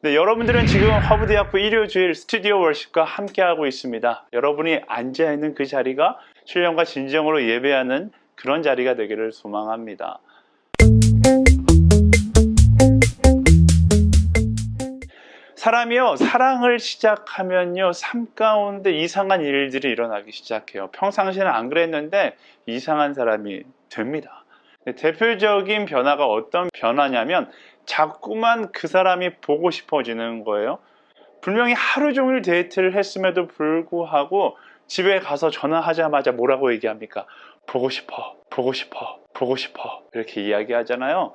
네, 여러분들은 지금 화부대학부 일요주일 스튜디오 월십과 함께하고 있습니다. 여러분이 앉아있는 그 자리가 신령과 진정으로 예배하는 그런 자리가 되기를 소망합니다. 사람이요, 사랑을 시작하면요, 삶 가운데 이상한 일들이 일어나기 시작해요. 평상시에는 안 그랬는데 이상한 사람이 됩니다. 대표적인 변화가 어떤 변화냐면 자꾸만 그 사람이 보고 싶어지는 거예요. 분명히 하루 종일 데이트를 했음에도 불구하고 집에 가서 전화하자마자 뭐라고 얘기합니까? 보고 싶어, 보고 싶어, 보고 싶어 이렇게 이야기하잖아요.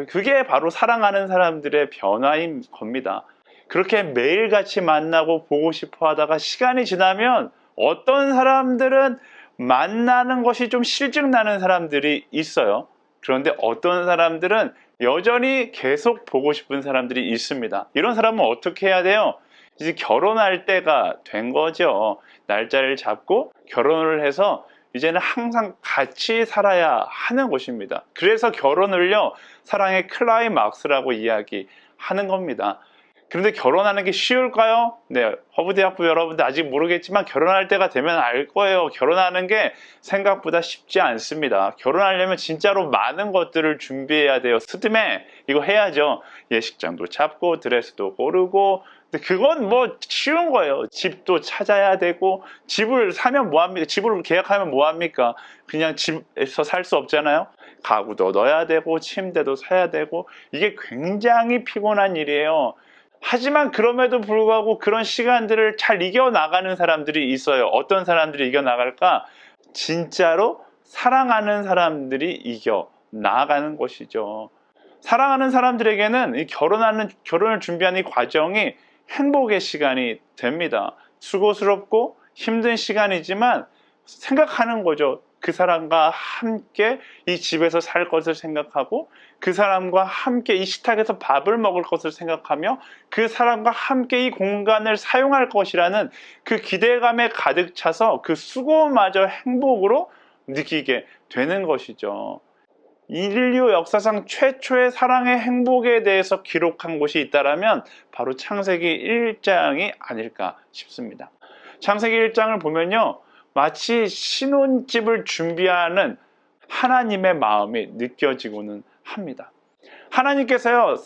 그게 바로 사랑하는 사람들의 변화인 겁니다. 그렇게 매일같이 만나고 보고 싶어 하다가 시간이 지나면 어떤 사람들은 만나는 것이 좀 실증나는 사람들이 있어요. 그런데 어떤 사람들은 여전히 계속 보고 싶은 사람들이 있습니다. 이런 사람은 어떻게 해야 돼요? 이제 결혼할 때가 된 거죠. 날짜를 잡고 결혼을 해서 이제는 항상 같이 살아야 하는 것입니다. 그래서 결혼을요, 사랑의 클라이막스라고 이야기하는 겁니다. 그런데 결혼하는 게 쉬울까요? 네, 화부대학부 여러분들 아직 모르겠지만 결혼할 때가 되면 알 거예요. 결혼하는 게 생각보다 쉽지 않습니다. 결혼하려면 진짜로 많은 것들을 준비해야 돼요. 스드메 이거 해야죠. 예식장도 잡고 드레스도 고르고. 근데 그건 뭐 쉬운 거예요. 집도 찾아야 되고, 집을 사면 뭐합니까? 집을 계약하면 뭐합니까? 그냥 집에서 살 수 없잖아요. 가구도 넣어야 되고 침대도 사야 되고, 이게 굉장히 피곤한 일이에요. 하지만 그럼에도 불구하고 그런 시간들을 잘 이겨나가는 사람들이 있어요. 어떤 사람들이 이겨나갈까? 진짜로 사랑하는 사람들이 이겨나가는 것이죠. 사랑하는 사람들에게는 이 결혼을 준비하는 이 과정이 행복의 시간이 됩니다. 수고스럽고 힘든 시간이지만 생각하는 거죠. 그 사람과 함께 이 집에서 살 것을 생각하고, 그 사람과 함께 이 식탁에서 밥을 먹을 것을 생각하며, 그 사람과 함께 이 공간을 사용할 것이라는 그 기대감에 가득 차서 그 수고마저 행복으로 느끼게 되는 것이죠. 인류 역사상 최초의 사랑의 행복에 대해서 기록한 곳이 있다면 바로 창세기 1장이 아닐까 싶습니다. 창세기 1장을 보면요, 마치 신혼집을 준비하는 하나님의 마음이 느껴지고는 합니다. 하나님께서요,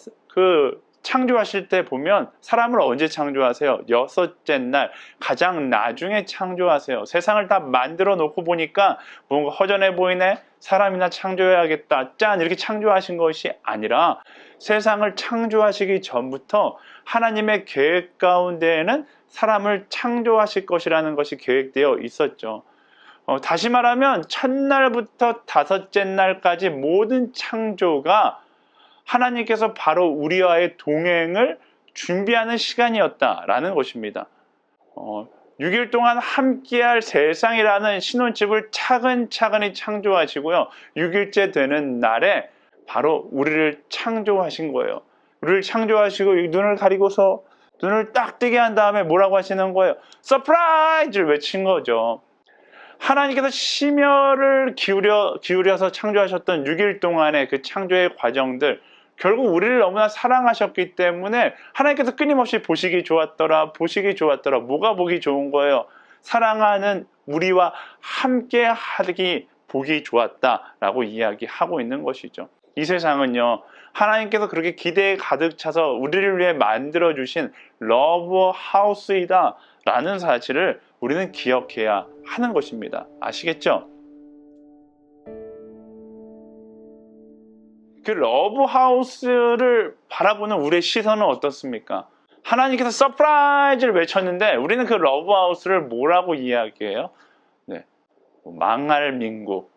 창조하실 때 보면 사람을 언제 창조하세요? 여섯째 날, 가장 나중에 창조하세요. 세상을 다 만들어 놓고 보니까 뭔가 허전해 보이네? 사람이나 창조해야겠다. 짠! 이렇게 창조하신 것이 아니라 세상을 창조하시기 전부터 하나님의 계획 가운데에는 사람을 창조하실 것이라는 것이 계획되어 있었죠. 다시 말하면 첫날부터 다섯째 날까지 모든 창조가 하나님께서 바로 우리와의 동행을 준비하는 시간이었다라는 것입니다. 6일 동안 함께할 세상이라는 신혼집을 차근차근히 창조하시고요, 6일째 되는 날에 바로 우리를 창조하신 거예요. 우리를 창조하시고 눈을 가리고서 눈을 딱 뜨게 한 다음에 뭐라고 하시는 거예요? 서프라이즈를 외친 거죠. 하나님께서 심혈을 기울여서 창조하셨던 6일 동안의 그 창조의 과정들, 결국 우리를 너무나 사랑하셨기 때문에 하나님께서 끊임없이 보시기 좋았더라, 보시기 좋았더라. 뭐가 보기 좋은 거예요? 사랑하는 우리와 함께 하기 보기 좋았다라고 이야기하고 있는 것이죠. 이 세상은요, 하나님께서 그렇게 기대에 가득 차서 우리를 위해 만들어주신 러브 하우스이다 라는 사실을 우리는 기억해야 하는 것입니다. 아시겠죠? 그 러브 하우스를 바라보는 우리의 시선은 어떻습니까? 하나님께서 서프라이즈를 외쳤는데 우리는 그 러브 하우스를 뭐라고 이야기해요? 네, 망할 민국,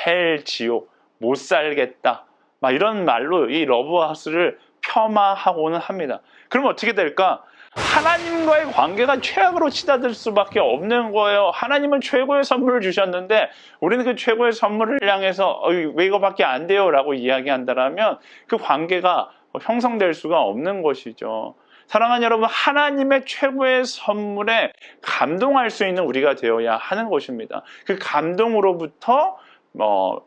헬 지옥, 못 살겠다, 막 이런 말로 이 러브 하우스를 폄하하고는 합니다. 그럼 어떻게 될까? 하나님과의 관계가 최악으로 치닫을 수밖에 없는 거예요. 하나님은 최고의 선물을 주셨는데 우리는 그 최고의 선물을 향해서 왜 이거밖에 안 돼요? 라고 이야기한다면 그 관계가 형성될 수가 없는 것이죠. 사랑하는 여러분, 하나님의 최고의 선물에 감동할 수 있는 우리가 되어야 하는 것입니다. 그 감동으로부터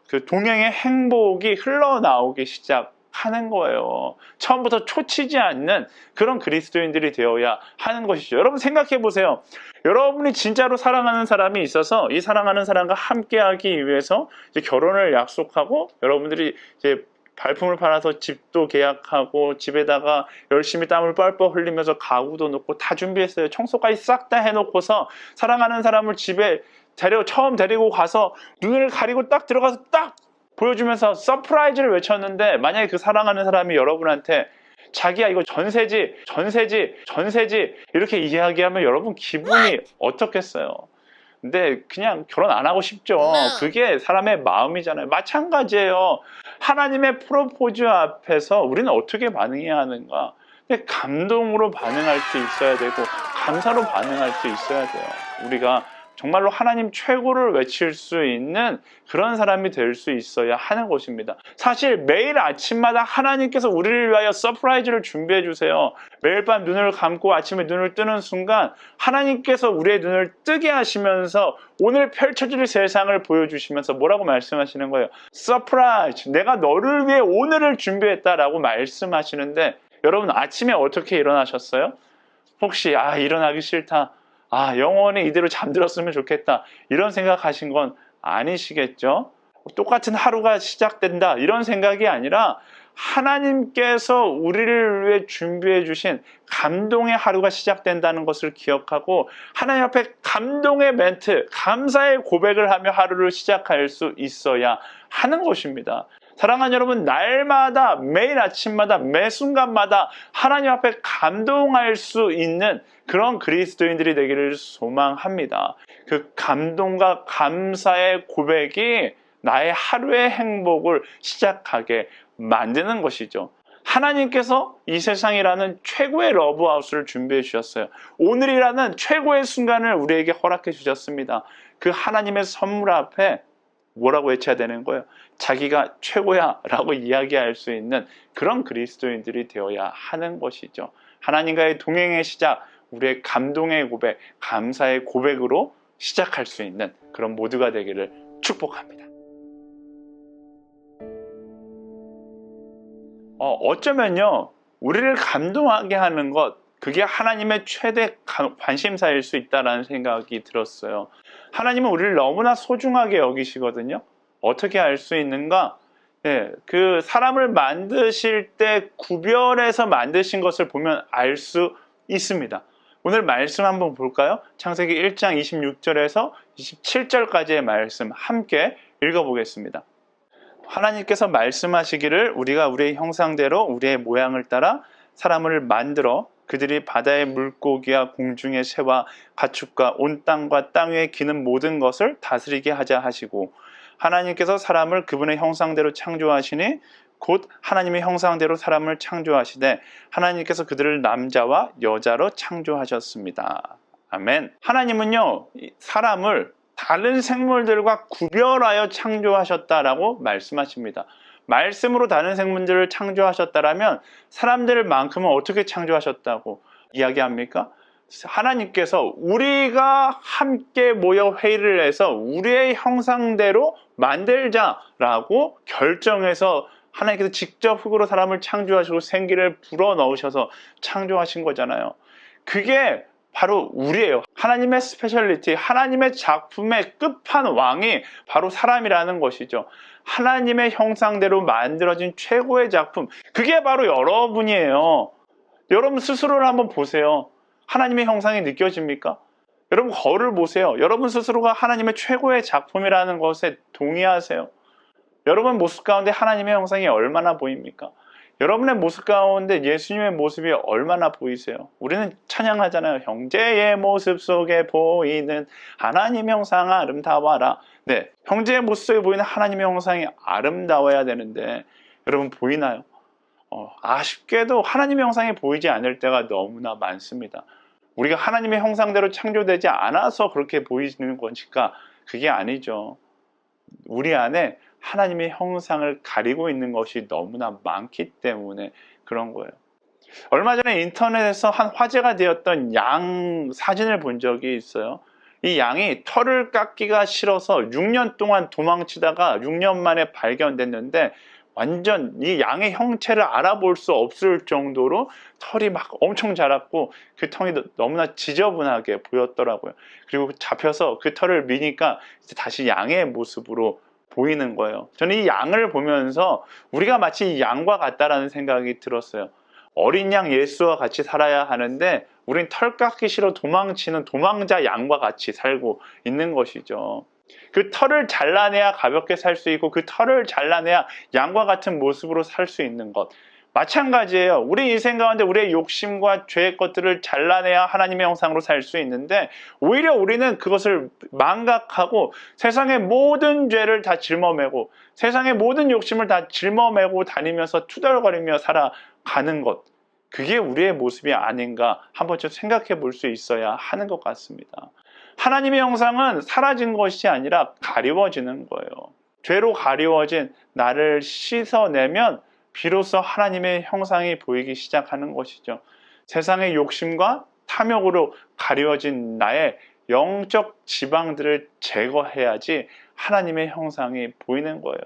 그 동행의 행복이 흘러나오기 시작합니다. 하는 거예요. 처음부터 초치지 않는 그런 그리스도인들이 되어야 하는 것이죠. 여러분 생각해 보세요. 여러분이 진짜로 사랑하는 사람이 있어서 이 사랑하는 사람과 함께하기 위해서 이제 결혼을 약속하고 여러분들이 이제 발품을 팔아서 집도 계약하고 집에다가 열심히 땀을 뻘뻘 흘리면서 가구도 넣고 다 준비했어요. 청소까지 싹 다 해놓고서 사랑하는 사람을 집에 처음 데리고 가서 눈을 가리고 딱 들어가서 딱 보여주면서 서프라이즈를 외쳤는데, 만약에 그 사랑하는 사람이 여러분한테 자기야 이거 전세지 이렇게 이야기하면 여러분 기분이 어떻겠어요? 근데 그냥 결혼 안 하고 싶죠. 그게 사람의 마음이잖아요. 마찬가지예요. 하나님의 프로포즈 앞에서 우리는 어떻게 반응해야 하는가? 근데 감동으로 반응할 수 있어야 되고 감사로 반응할 수 있어야 돼요. 우리가 정말로 하나님 최고를 외칠 수 있는 그런 사람이 될 수 있어야 하는 것입니다. 사실 매일 아침마다 하나님께서 우리를 위하여 서프라이즈를 준비해 주세요. 매일 밤 눈을 감고 아침에 눈을 뜨는 순간 하나님께서 우리의 눈을 뜨게 하시면서 오늘 펼쳐질 세상을 보여주시면서 뭐라고 말씀하시는 거예요? 서프라이즈! 내가 너를 위해 오늘을 준비했다라고 말씀하시는데, 여러분 아침에 어떻게 일어나셨어요? 혹시 일어나기 싫다, 영원히 이대로 잠들었으면 좋겠다, 이런 생각하신 건 아니시겠죠? 똑같은 하루가 시작된다 이런 생각이 아니라 하나님께서 우리를 위해 준비해 주신 감동의 하루가 시작된다는 것을 기억하고 하나님 앞에 감동의 멘트, 감사의 고백을 하며 하루를 시작할 수 있어야 하는 것입니다. 사랑하는 여러분, 날마다 매일 아침마다 매 순간마다 하나님 앞에 감동할 수 있는 그런 그리스도인들이 되기를 소망합니다. 그 감동과 감사의 고백이 나의 하루의 행복을 시작하게 만드는 것이죠. 하나님께서 이 세상이라는 최고의 러브하우스를 준비해 주셨어요. 오늘이라는 최고의 순간을 우리에게 허락해 주셨습니다. 그 하나님의 선물 앞에 뭐라고 외쳐야 되는 거예요? 자기가 최고야 라고 이야기할 수 있는 그런 그리스도인들이 되어야 하는 것이죠. 하나님과의 동행의 시작, 우리의 감동의 고백, 감사의 고백으로 시작할 수 있는 그런 모두가 되기를 축복합니다. 어쩌면요, 우리를 감동하게 하는 것, 그게 하나님의 최대 관심사일 수 있다는 생각이 들었어요. 하나님은 우리를 너무나 소중하게 여기시거든요. 어떻게 알 수 있는가? 그 사람을 만드실 때 구별해서 만드신 것을 보면 알 수 있습니다. 오늘 말씀 한번 볼까요? 창세기 1장 26절에서 27절까지의 말씀 함께 읽어보겠습니다. 하나님께서 말씀하시기를 우리가 우리의 형상대로 우리의 모양을 따라 사람을 만들어 그들이 바다의 물고기와 공중의 새와 가축과 온 땅과 땅 위에 기는 모든 것을 다스리게 하자 하시고, 하나님께서 사람을 그분의 형상대로 창조하시니 곧 하나님의 형상대로 사람을 창조하시되 하나님께서 그들을 남자와 여자로 창조하셨습니다. 아멘. 하나님은요, 사람을 다른 생물들과 구별하여 창조하셨다라고 말씀하십니다. 말씀으로 다른 생물들을 창조하셨다라면 사람들만큼은 어떻게 창조하셨다고 이야기합니까? 하나님께서 우리가 함께 모여 회의를 해서 우리의 형상대로 만들자라고 결정해서 하나님께서 직접 흙으로 사람을 창조하시고 생기를 불어넣으셔서 창조하신 거잖아요. 그게 바로 우리예요. 하나님의 스페셜리티, 하나님의 작품의 끝판왕이 바로 사람이라는 것이죠. 하나님의 형상대로 만들어진 최고의 작품, 그게 바로 여러분이에요. 여러분 스스로를 한번 보세요. 하나님의 형상이 느껴집니까? 여러분 거울을 보세요. 여러분 스스로가 하나님의 최고의 작품이라는 것에 동의하세요? 여러분 모습 가운데 하나님의 형상이 얼마나 보입니까? 여러분의 모습 가운데 예수님의 모습이 얼마나 보이세요? 우리는 찬양하잖아요. 형제의 모습 속에 보이는 하나님의 형상 아름다워라. 네, 형제의 모습 속에 보이는 하나님의 형상이 아름다워야 되는데 여러분 보이나요? 아쉽게도 하나님의 형상이 보이지 않을 때가 너무나 많습니다. 우리가 하나님의 형상대로 창조되지 않아서 그렇게 보이는 것일까? 그게 아니죠. 우리 안에 하나님의 형상을 가리고 있는 것이 너무나 많기 때문에 그런 거예요. 얼마 전에 인터넷에서 한 화제가 되었던 양 사진을 본 적이 있어요. 이 양이 털을 깎기가 싫어서 6년 동안 도망치다가 6년 만에 발견됐는데 완전 이 양의 형체를 알아볼 수 없을 정도로 털이 막 엄청 자랐고 그 털이 너무나 지저분하게 보였더라고요. 그리고 잡혀서 그 털을 미니까 이제 다시 양의 모습으로 보이는 거예요. 저는 이 양을 보면서 우리가 마치 이 양과 같다라는 생각이 들었어요. 어린 양 예수와 같이 살아야 하는데 우린 털 깎기 싫어 도망치는 도망자 양과 같이 살고 있는 것이죠. 그 털을 잘라내야 가볍게 살 수 있고 그 털을 잘라내야 양과 같은 모습으로 살 수 있는 것. 마찬가지예요. 우리 인생 가운데 우리의 욕심과 죄의 것들을 잘라내야 하나님의 형상으로 살 수 있는데 오히려 우리는 그것을 망각하고 세상의 모든 죄를 다 짊어매고 세상의 모든 욕심을 다 짊어매고 다니면서 투덜거리며 살아가는 것. 그게 우리의 모습이 아닌가 한 번쯤 생각해 볼 수 있어야 하는 것 같습니다. 하나님의 형상은 사라진 것이 아니라 가리워지는 거예요. 죄로 가리워진 나를 씻어내면 비로소 하나님의 형상이 보이기 시작하는 것이죠. 세상의 욕심과 탐욕으로 가리워진 나의 영적 지방들을 제거해야지 하나님의 형상이 보이는 거예요.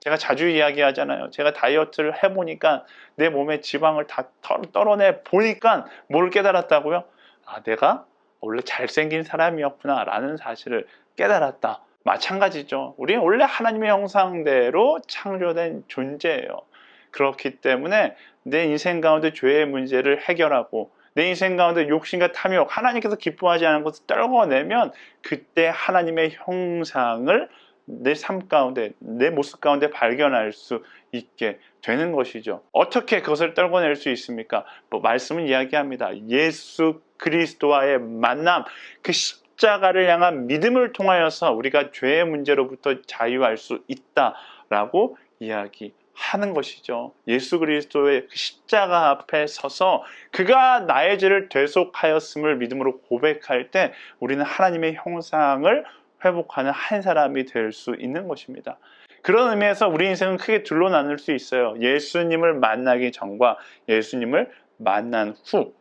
제가 자주 이야기하잖아요. 제가 다이어트를 해보니까 내 몸의 지방을 다 떨어내 보니까 뭘 깨달았다고요? 아, 내가 원래 잘생긴 사람이었구나 라는 사실을 깨달았다. 마찬가지죠. 우리는 원래 하나님의 형상대로 창조된 존재예요. 그렇기 때문에 내 인생 가운데 죄의 문제를 해결하고 내 인생 가운데 욕심과 탐욕, 하나님께서 기뻐하지 않은 것을 떨궈내면 그때 하나님의 형상을 내 삶 가운데, 내 모습 가운데 발견할 수 있게 되는 것이죠. 어떻게 그것을 떨궈낼 수 있습니까? 말씀은 이야기합니다. 예수 그리스도와의 만남, 그 십자가를 향한 믿음을 통하여서 우리가 죄의 문제로부터 자유할 수 있다라고 이야기하는 것이죠. 예수 그리스도의 그 십자가 앞에 서서 그가 나의 죄를 대속하였음을 믿음으로 고백할 때 우리는 하나님의 형상을 회복하는 한 사람이 될 수 있는 것입니다. 그런 의미에서 우리 인생은 크게 둘로 나눌 수 있어요. 예수님을 만나기 전과 예수님을 만난 후.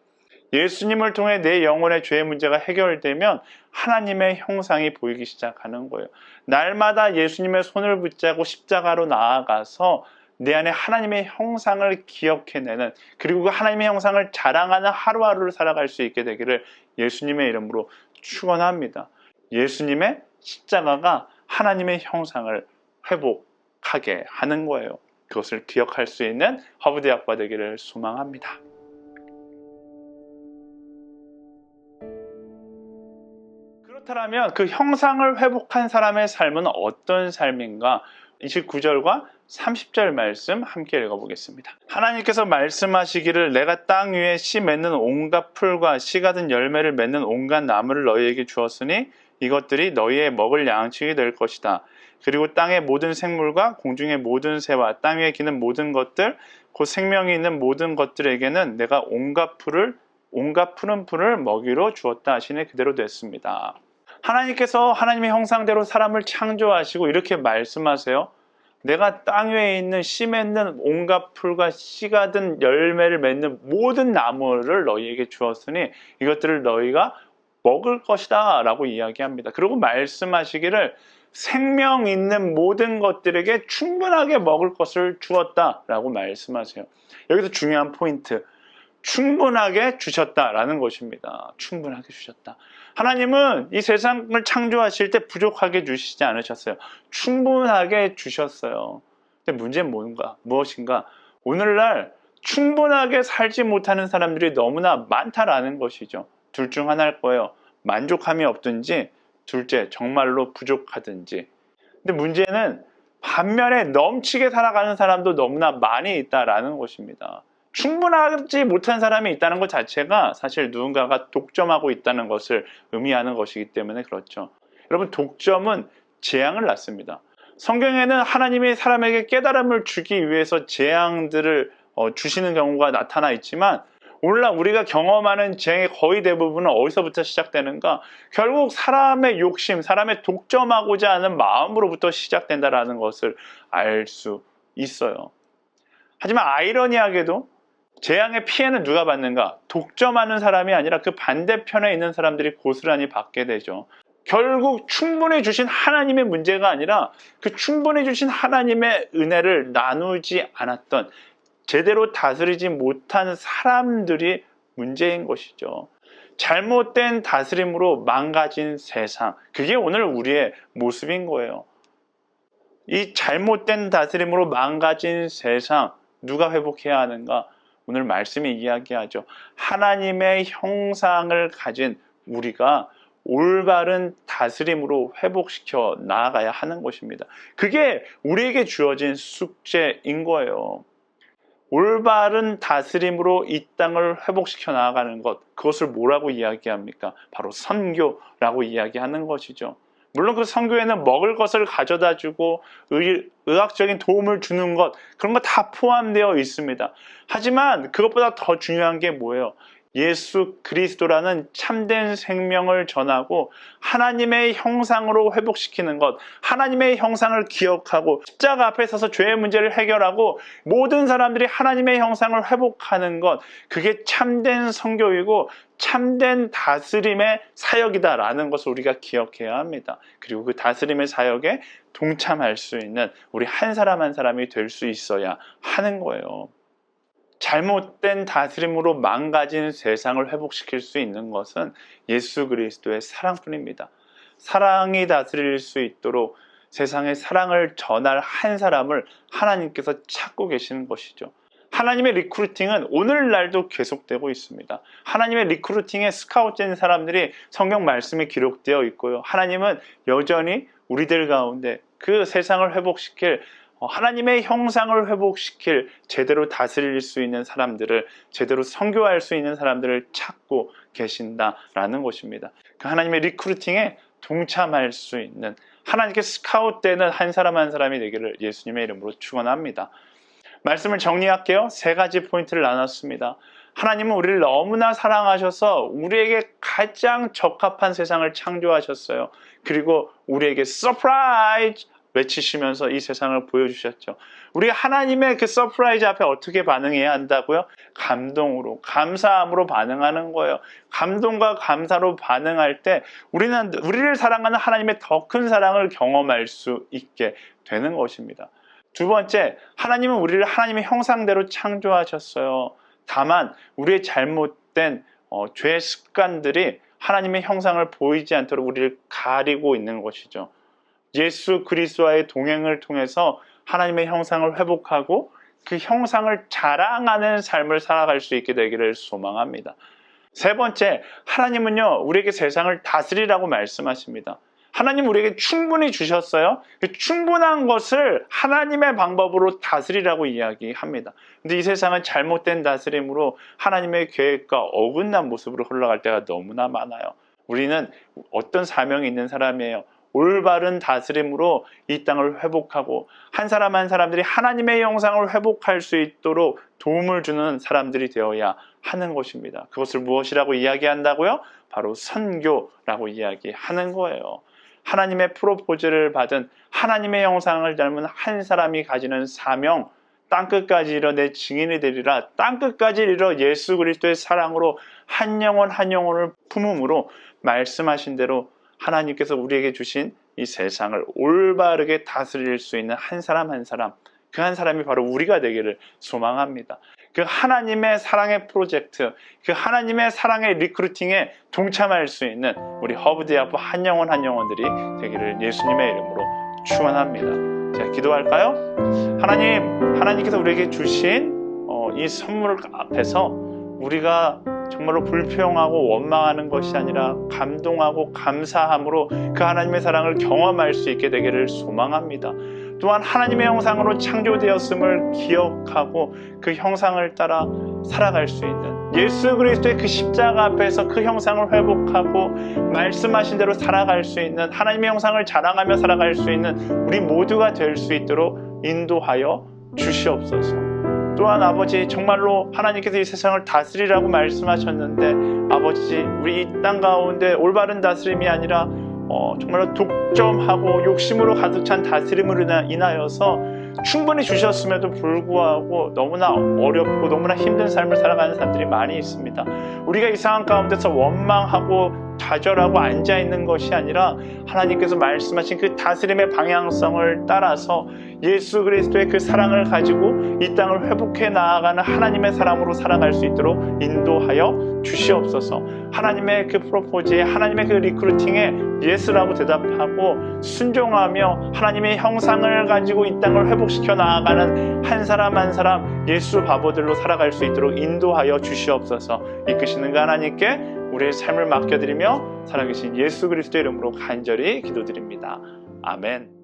예수님을 통해 내 영혼의 죄의 문제가 해결되면 하나님의 형상이 보이기 시작하는 거예요. 날마다 예수님의 손을 붙잡고 십자가로 나아가서 내 안에 하나님의 형상을 기억해내는, 그리고 그 하나님의 형상을 자랑하는 하루하루를 살아갈 수 있게 되기를 예수님의 이름으로 축원합니다. 예수님의 십자가가 하나님의 형상을 회복하게 하는 거예요. 그것을 기억할 수 있는 허브대학과 되기를 소망합니다. 그렇다면 그 형상을 회복한 사람의 삶은 어떤 삶인가? 29절과 30절 말씀 함께 읽어보겠습니다. 하나님께서 말씀하시기를 내가 땅 위에 씨 맺는 온갖 풀과 씨가 든 열매를 맺는 온갖 나무를 너희에게 주었으니 이것들이 너희의 먹을 양식이 될 것이다. 그리고 땅의 모든 생물과 공중의 모든 새와 땅 위에 기는 모든 것들 곧 생명이 있는 모든 것들에게는 내가 온갖 푸른 풀을 먹이로 주었다 하시니 그대로 됐습니다. 하나님께서 하나님의 형상대로 사람을 창조하시고 이렇게 말씀하세요. 내가 땅 위에 있는 씨 맺는 온갖 풀과 씨가 든 열매를 맺는 모든 나무를 너희에게 주었으니 이것들을 너희가 먹을 것이다 라고 이야기합니다. 그리고 말씀하시기를 생명 있는 모든 것들에게 충분하게 먹을 것을 주었다 라고 말씀하세요. 여기서 중요한 포인트, 충분하게 주셨다라는 것입니다. 충분하게 주셨다. 하나님은 이 세상을 창조하실 때 부족하게 주시지 않으셨어요. 충분하게 주셨어요. 근데 문제는 무엇인가? 오늘날 충분하게 살지 못하는 사람들이 너무나 많다라는 것이죠. 둘 중 하나일 거예요. 만족함이 없든지, 둘째 정말로 부족하든지. 근데 문제는 반면에 넘치게 살아가는 사람도 너무나 많이 있다라는 것입니다. 충분하지 못한 사람이 있다는 것 자체가 사실 누군가가 독점하고 있다는 것을 의미하는 것이기 때문에 그렇죠. 여러분, 독점은 재앙을 낳습니다. 성경에는 하나님이 사람에게 깨달음을 주기 위해서 재앙들을 주시는 경우가 나타나 있지만 오늘날 우리가 경험하는 재앙의 거의 대부분은 어디서부터 시작되는가? 결국 사람의 욕심, 사람의 독점하고자 하는 마음으로부터 시작된다는 것을 알 수 있어요. 하지만 아이러니하게도 재앙의 피해는 누가 받는가? 독점하는 사람이 아니라 그 반대편에 있는 사람들이 고스란히 받게 되죠. 결국 충분히 주신 하나님의 문제가 아니라 그 충분히 주신 하나님의 은혜를 나누지 않았던, 제대로 다스리지 못한 사람들이 문제인 것이죠. 잘못된 다스림으로 망가진 세상, 그게 오늘 우리의 모습인 거예요. 이 잘못된 다스림으로 망가진 세상, 누가 회복해야 하는가? 오늘 말씀이 이야기하죠. 하나님의 형상을 가진 우리가 올바른 다스림으로 회복시켜 나아가야 하는 것입니다. 그게 우리에게 주어진 숙제인 거예요. 올바른 다스림으로 이 땅을 회복시켜 나아가는 것, 그것을 뭐라고 이야기합니까? 바로 선교라고 이야기하는 것이죠. 물론 그 선교에는 먹을 것을 가져다 주고 의학적인 도움을 주는 것, 그런 거 다 포함되어 있습니다. 하지만 그것보다 더 중요한 게 뭐예요? 예수 그리스도라는 참된 생명을 전하고 하나님의 형상으로 회복시키는 것, 하나님의 형상을 기억하고 십자가 앞에 서서 죄의 문제를 해결하고 모든 사람들이 하나님의 형상을 회복하는 것, 그게 참된 선교이고 참된 다스림의 사역이다라는 것을 우리가 기억해야 합니다. 그리고 그 다스림의 사역에 동참할 수 있는 우리 한 사람 한 사람이 될 수 있어야 하는 거예요. 잘못된 다스림으로 망가진 세상을 회복시킬 수 있는 것은 예수 그리스도의 사랑뿐입니다. 사랑이 다스릴 수 있도록 세상에 사랑을 전할 한 사람을 하나님께서 찾고 계시는 것이죠. 하나님의 리크루팅은 오늘날도 계속되고 있습니다. 하나님의 리크루팅에 스카웃된 사람들이 성경 말씀에 기록되어 있고요. 하나님은 여전히 우리들 가운데 그 세상을 회복시킬, 하나님의 형상을 회복시킬, 제대로 다스릴 수 있는 사람들을, 제대로 선교할 수 있는 사람들을 찾고 계신다라는 것입니다. 그 하나님의 리크루팅에 동참할 수 있는, 하나님께 스카웃되는 한 사람 한 사람이 되기를 예수님의 이름으로 축원합니다. 말씀을 정리할게요. 3가지 포인트를 나눴습니다. 하나님은 우리를 너무나 사랑하셔서 우리에게 가장 적합한 세상을 창조하셨어요. 그리고 우리에게 서프라이즈 외치시면서 이 세상을 보여주셨죠. 우리가 하나님의 그 서프라이즈 앞에 어떻게 반응해야 한다고요? 감동으로, 감사함으로 반응하는 거예요. 감동과 감사로 반응할 때 우리는 우리를 사랑하는 하나님의 더 큰 사랑을 경험할 수 있게 되는 것입니다. 2번째, 하나님은 우리를 하나님의 형상대로 창조하셨어요. 다만 우리의 잘못된 죄의 습관들이 하나님의 형상을 보이지 않도록 우리를 가리고 있는 것이죠. 예수 그리스도와의 동행을 통해서 하나님의 형상을 회복하고 그 형상을 자랑하는 삶을 살아갈 수 있게 되기를 소망합니다. 3번째, 하나님은요, 우리에게 세상을 다스리라고 말씀하십니다. 하나님 우리에게 충분히 주셨어요. 그 충분한 것을 하나님의 방법으로 다스리라고 이야기합니다. 근데 이 세상은 잘못된 다스림으로 하나님의 계획과 어긋난 모습으로 흘러갈 때가 너무나 많아요. 우리는 어떤 사명이 있는 사람이에요? 올바른 다스림으로 이 땅을 회복하고 한 사람 한 사람들이 하나님의 형상을 회복할 수 있도록 도움을 주는 사람들이 되어야 하는 것입니다. 그것을 무엇이라고 이야기한다고요? 바로 선교라고 이야기하는 거예요. 하나님의 프로포즈를 받은 하나님의 형상을 닮은 한 사람이 가지는 사명, 땅끝까지 이르러 내 증인이 되리라. 땅끝까지 이르러 예수 그리스도의 사랑으로 한 영혼 한 영혼을 품음으로 말씀하신 대로 하나님께서 우리에게 주신 이 세상을 올바르게 다스릴 수 있는 한 사람 한 사람, 그 한 사람이 바로 우리가 되기를 소망합니다. 그 하나님의 사랑의 프로젝트, 그 하나님의 사랑의 리크루팅에 동참할 수 있는 우리 허브대학부 한 영혼 한 영혼들이 되기를 예수님의 이름으로 축원합니다. 자, 기도할까요? 하나님께서 우리에게 주신 이 선물 앞에서 우리가 정말로 불평하고 원망하는 것이 아니라 감동하고 감사함으로 그 하나님의 사랑을 경험할 수 있게 되기를 소망합니다. 또한 하나님의 형상으로 창조되었음을 기억하고 그 형상을 따라 살아갈 수 있는, 예수 그리스도의 그 십자가 앞에서 그 형상을 회복하고 말씀하신 대로 살아갈 수 있는, 하나님의 형상을 자랑하며 살아갈 수 있는 우리 모두가 될 수 있도록 인도하여 주시옵소서. 또한 아버지, 정말로 하나님께서 이 세상을 다스리라고 말씀하셨는데 아버지, 우리 이 땅 가운데 올바른 다스림이 아니라 정말로 독점하고 욕심으로 가득 찬 다스림으로 인하여서 충분히 주셨음에도 불구하고 너무나 어렵고 너무나 힘든 삶을 살아가는 사람들이 많이 있습니다. 우리가 이 상황 가운데서 원망하고 좌절하고 앉아있는 것이 아니라 하나님께서 말씀하신 그 다스림의 방향성을 따라서 예수 그리스도의 그 사랑을 가지고 이 땅을 회복해 나아가는 하나님의 사람으로 살아갈 수 있도록 인도하여 주시옵소서. 하나님의 그 프로포즈에, 하나님의 그 리크루팅에 예스라고 대답하고 순종하며 하나님의 형상을 가지고 이 땅을 회복시켜 나아가는 한 사람 한 사람 예수 바보들로 살아갈 수 있도록 인도하여 주시옵소서. 이끄시는 그 하나님께 우리의 삶을 맡겨드리며 살아계신 예수 그리스도의 이름으로 간절히 기도드립니다. 아멘.